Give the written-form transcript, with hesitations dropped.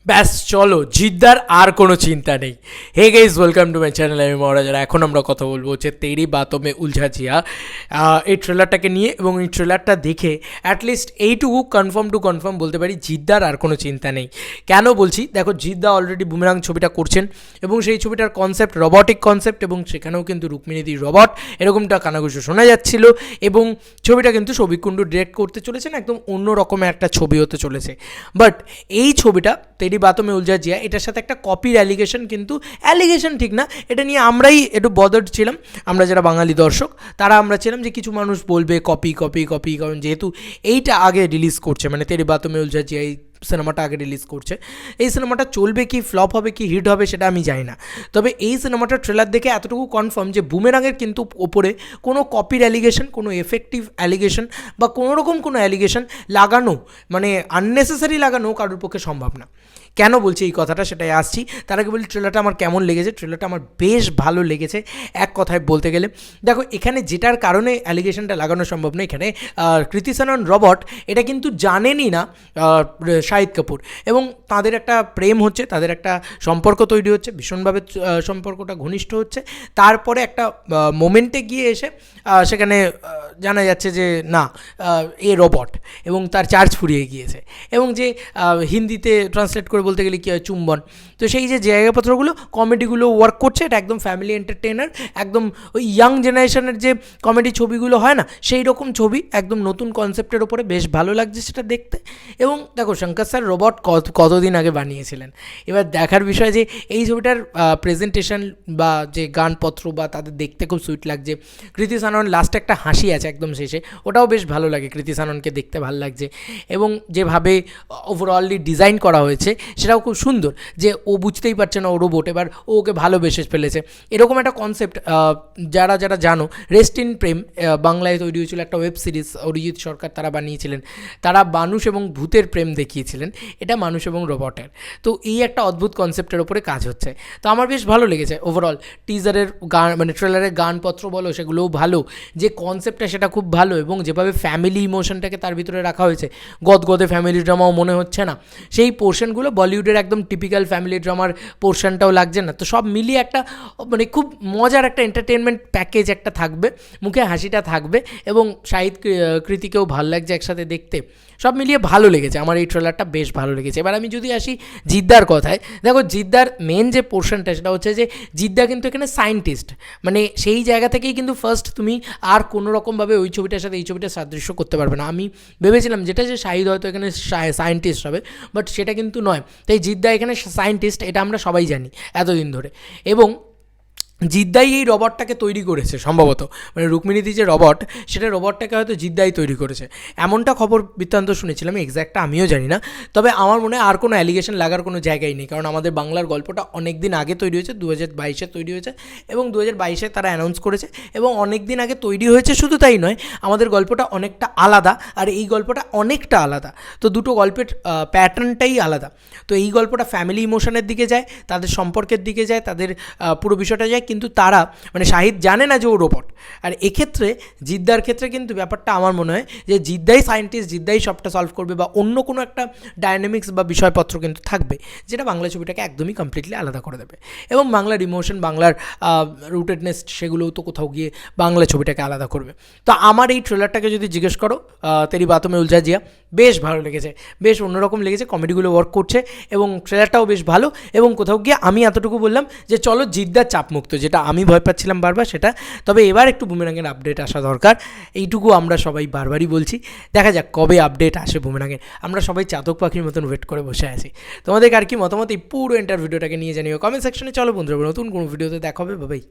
ব্যাস চলো জিদ্দার আর কোনো চিন্তা নেই। Hey guys, welcome to my channel. আমি মহারাজার। এখন আমরা কথা বলবো হচ্ছে তেরি বাতোं में उलझा जिया এই ট্রেলারটাকে নিয়ে, এবং এই ট্রেলারটা দেখে অ্যাটলিস্ট এইটুকু কনফার্ম বলতে পারি জিদ্দার আর কোনো চিন্তা নেই। কেন বলছি, দেখো জিদ্দা অলরেডি বুমেরাং ছবিটা করছেন এবং সেই ছবিটার কনসেপ্ট রবটিক কনসেপ্ট, এবং সেখানেও কিন্তু রুক্মিণীদি রবট এরকমটা কানাঘুষো শোনা যাচ্ছিল। এবং ছবিটা কিন্তু সৌভিক কুণ্ডু ডিরেক্ট করতে চলেছেন, একদম অন্য রকমের একটা ছবি হতে চলেছে। বাট এই ছবিটা তেরি বাতোं में उलझा जिया এটার সাথে একটা কপির অ্যালিগেশন, কিন্তু অ্যালিগেশন ঠিক না, এটা নিয়ে আমরাই একটু বদার্ড ছিলাম। আমরা যারা বাঙালি দর্শক তারা আমরা ছিলাম যে কিছু মানুষ বলবে কপি, কারণ যেহেতু এইটা আগে রিলিজ করছে, মানে তেরি বাতোं में उलझा जिया এই সিনেমাটা আগে রিলিজ করছে। এই সিনেমাটা চলবে কি, ফ্লপ হবে কি, হিট হবে সেটা আমি জানি না। তবে এই সিনেমাটার ট্রেলার দেখে এতটুকু কনফার্ম যে বুমেরাংয়ের কিন্তু ওপরে কোনো কপির অ্যালিগেশন, কোনো এফেক্টিভ অ্যালিগেশন বা কোনো রকম কোনো অ্যালিগেশন লাগানো, মানে আননেসেসারি লাগানো কারোর পক্ষে সম্ভব না। কেন বলছি এই কথাটা, সেটাই আসছি। তার আগে বলি ট্রেলারটা আমার কেমন লেগেছে। ট্রেলারটা আমার বেশ ভালো লেগেছে এক কথায় বলতে গেলে। দেখো এখানে যেটার কারণে অ্যালিগেশনটা লাগানো সম্ভব না, এখানে কৃতি সানন রবট এটা কিন্তু জানেনই না শাহিদ কাপুর, এবং তাদের একটা প্রেম হচ্ছে, তাদের একটা সম্পর্ক তৈরি হচ্ছে, ভীষণভাবে সম্পর্কটা ঘনিষ্ঠ হচ্ছে। তারপরে একটা মোমেন্টে গিয়ে এসে সেখানে জানা যাচ্ছে যে না, এ রবট, এবং তার চার্জ ফুরিয়ে গিয়েছে, এবং যে হিন্দিতে ট্রান্সলেট করে বলতে গেলে কী হয়, চুম্বন। তো সেই যে জায়গাপত্রগুলো, কমেডিগুলো ওয়ার্ক করছে, এটা একদম ফ্যামিলি এন্টারটেইনার, একদম ওই ইয়াং জেনারেশনের যে কমেডি ছবিগুলো হয় না, সেই রকম ছবি, একদম নতুন কনসেপ্টের ওপরে বেশ ভালো লাগছে সেটা দেখতে। এবং দেখো শঙ্কর স্যার রবট কতদিন আগে বানিয়েছিলেন। এবার দেখার বিষয় যে এই ছবিটার প্রেজেন্টেশন বা যে গানপত্র বা তাদের দেখতে খুব সুইট লাগছে। কৃতি সানন লাস্টে একটা হাসি আছে একদম শেষে, ওটাও বেশ ভালো লাগে, কৃতি সাননকে দেখতে ভালো লাগছে। এবং যেভাবে ওভারঅলি ডিজাইন করা হয়েছে সেটাও খুব সুন্দর, যে ও বুঝতেই পারছে না ও রোবট, এবার ও ওকে ভালোবেসে ফেলেছে, এরকম একটা কনসেপ্ট। যারা জানো, রেস্ট ইন প্রেম বাংলায় তৈরি হয়েছিল একটা ওয়েব সিরিজ, অরিজিৎ সরকার তারা বানিয়েছিলেন। তারা মানুষ এবং ভূতের প্রেম দেখিয়েছিলেন, এটা মানুষ এবং রোবটের। তো এই একটা অদ্ভুত কনসেপ্টের ওপরে কাজ হচ্ছে, তো আমার বেশ ভালো লেগেছে ওভারঅল। টিজারের গান, মানে ট্রেলারের গানপত্র বলো, সেগুলোও ভালো, যে কনসেপ্টটা সেটা খুব ভালো, এবং যেভাবে ফ্যামিলি ইমোশনটাকে তার ভিতরে রাখা হয়েছে, গদগদে ফ্যামিলি ড্রামাও মনে হচ্ছে না, সেই পোর্শনগুলো বলিউডের একদম টিপিক্যাল ফ্যামিলি ড্রামার পোর্শনটাও লাগছে না। তো সব মিলিয়ে একটা মানে খুব মজার একটা এন্টারটেনমেন্ট প্যাকেজ একটা থাকবে, মুখে হাসিটা থাকবে, এবং শাহিদ কৃতিকেও ভালো লাগছে একসাথে দেখতে। সব মিলিয়ে ভালো লেগেছে আমার এই ট্রেলারটা, বেশ ভালো লেগেছে। এবার আমি যদি আসি জিদ্দার কথায়, দেখো জিদ্দার মেন যে পোর্শনটা সেটা হচ্ছে যে জিদ্দা কিন্তু এখানে সায়েন্টিস্ট, মানে সেই জায়গা থেকেই কিন্তু ফার্স্ট তুমি আর কোনো রকমভাবে ওই ছবিটার সাথে এই ছবিটার সাদৃশ্য করতে পারবে না। আমি ভেবেছিলাম যেটা যে শাহিদ হয়তো এখানে সায়েন্টিস্ট হবে, বাট সেটা কিন্তু নয়। তাই জিদ্দা এখানে সায়েন্টিস্ট, এটা আমরা সবাই জানি এতদিন ধরে। এবং জিদ্দাই এই রবটটাকে তৈরি করেছে সম্ভবত, মানে রুক্মিণীদি যে রবট, সেটা রবটটাকে হয়তো জিদ্দাই তৈরি করেছে, এমনটা খবর বৃত্তান্ত শুনেছিলাম। এক্স্যাক্টটা আমিও জানি না, তবে আমার মনে হয় আর কোনো অ্যালিগেশন লাগার কোনো জায়গাই নেই, কারণ আমাদের বাংলার গল্পটা অনেক দিন আগে তৈরি হয়েছে, 2022-এ তৈরি হয়েছে, এবং 2022-এ তারা অ্যানাউন্স করেছে, এবং অনেক দিন আগে তৈরি হয়েছে। শুধু তাই নয়, আমাদের গল্পটা অনেকটা আলাদা, আর এই গল্পটা অনেকটা আলাদা। তো দুটো গল্পের প্যাটার্নটাই আলাদা। তো এই গল্পটা ফ্যামিলি ইমোশনের দিকে যায়, তাদের সম্পর্কের দিকে যায়, তাদের পুরো বিষয়টা যায়, কিন্তু তারা মানে শাহিদ জানে না যে ও রোবট। আর এক্ষেত্রে জিদ্দার ক্ষেত্রে কিন্তু ব্যাপারটা আমার মনে হয় যে জিদ্দাই সায়েন্টিস্ট, জিদ্দাই সবটা সলভ করবে, বা অন্য কোনো একটা ডায়নামিক্স বা বিষয়পত্র কিন্তু থাকবে, যেটা বাংলা ছবিটাকে একদমই কমপ্লিটলি আলাদা করে দেবে। এবং বাংলার ইমোশন, বাংলার রুটেডনেস, সেগুলোও তো কোথাও গিয়ে বাংলা ছবিটাকে আলাদা করবে। তো আমার এই ট্রেলারটাকে যদি জিজ্ঞেস করো, তেরি বাতোं में उलझा जिया বেশ ভালো লেগেছে, বেশ অন্যরকম লেগেছে, কমেডিগুলো ওয়ার্ক করছে, এবং ট্রেলারটাও বেশ ভালো। এবং কোথাও গিয়ে আমি এতটুকু বললাম যে চলো জিদ্দার চাপমুক্ত, যেটা আমি ভয় পাচ্ছিলাম বারবার সেটা। তবে এবার একটু বুমেরাংয়ের আপডেট আসা দরকার, এইটুকু আমরা সবাই বারবারই বলছি। দেখা যাক কবে আপডেট আসে বুমেরাংয়ের, আমরা সবাই চাতক পাখির মতন ওয়েট করে বসে আছি। তোমাদের আর কি মতামত এই পুরো ভিডিওটাকে নিয়ে জানিও কমেন্ট সেকশনে। চলো বন্ধুরা, নতুন কোনো ভিডিওতে দেখা হবে, বাই।